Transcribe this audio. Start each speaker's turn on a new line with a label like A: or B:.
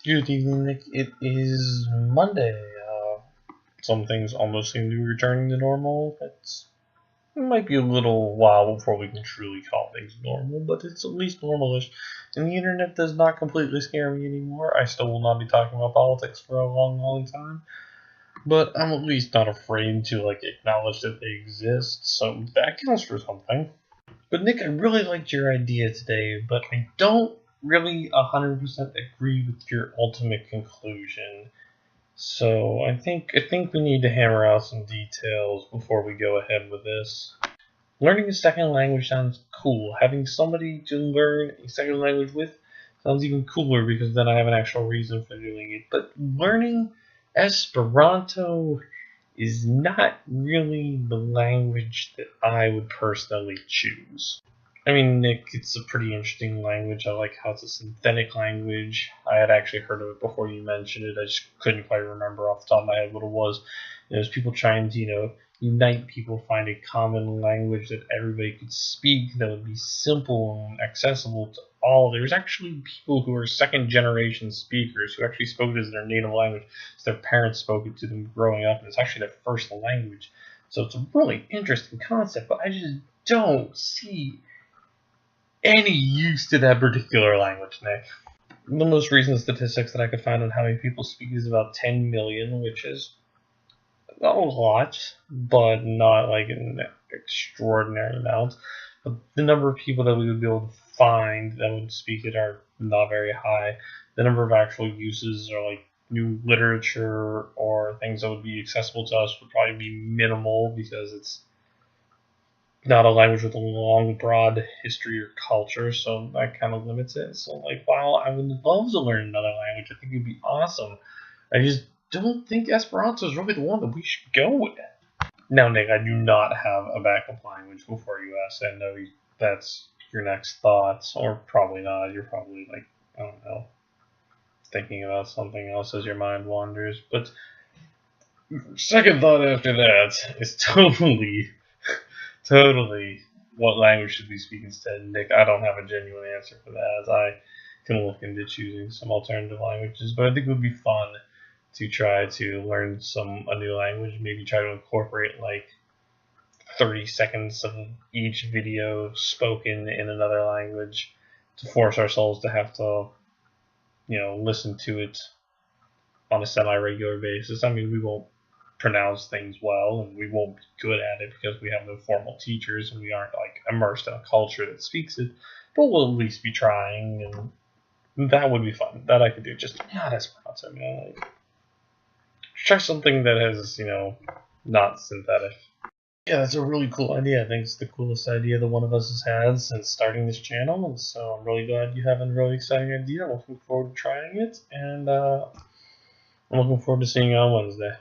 A: Good evening, Nick. It is Monday. Some things almost seem to be returning to normal. It might be a little while before we can truly call things normal, but it's at least normalish. And the internet does not completely scare me anymore. I still will not be talking about politics for a long, long time, but I'm at least not afraid to acknowledge that they exist. So that counts for something. But Nick, I really liked your idea today, but I don't really 100% agree with your ultimate conclusion. So I think we need to hammer out some details before we go ahead with this. Learning a second language sounds cool. Having somebody to learn a second language with sounds even cooler because then I have an actual reason for doing it. But learning Esperanto is not really the language that I would personally choose. I mean, Nick, it's a pretty interesting language. I like how it's a synthetic language. I had actually heard of it before you mentioned it. I just couldn't quite remember off the top of my head what it was. It was people trying to, unite people, find a common language that everybody could speak that would be simple and accessible to all. There's actually people who are second generation speakers who actually spoke it as their native language, so their parents spoke it to them growing up, and it's actually their first language. So it's a really interesting concept, but I just don't see any use to that particular language, Nick. The most recent statistics that I could find on how many people speak is about 10 million, which is a lot, but not like an extraordinary amount. But the number of people that we would be able to find that would speak it are not very high. The number of actual uses or like new literature or things that would be accessible to us would probably be minimal because it's not a language with a long, broad history or culture, so that kind of limits it. So, while I would love to learn another language, I think it'd be awesome. I just don't think Esperanto is really the one that we should go with. Now, Nick, I do not have a backup language before you ask. I know that's your next thoughts, or probably not. You're probably I don't know, thinking about something else as your mind wanders. But second thought after that is totally what language should we speak instead, Nick. I don't have a genuine answer for that, as I can look into choosing some alternative languages, but I think it would be fun to try to learn a new language, maybe try to incorporate 30 seconds of each video spoken in another language to force ourselves to have to, listen to it on a semi-regular basis. I mean, we won't pronounce things well and we won't be good at it because we have no formal teachers and we aren't immersed in a culture that speaks it, but we'll at least be trying, and that would be fun. That I could do. Just not Esperanto, man. Try something that has, not synthetic. Yeah, that's a really cool idea. I think it's the coolest idea that one of us has had since starting this channel, and so I'm really glad you have a really exciting idea. I'm looking forward to trying it, and I'm looking forward to seeing you on Wednesday.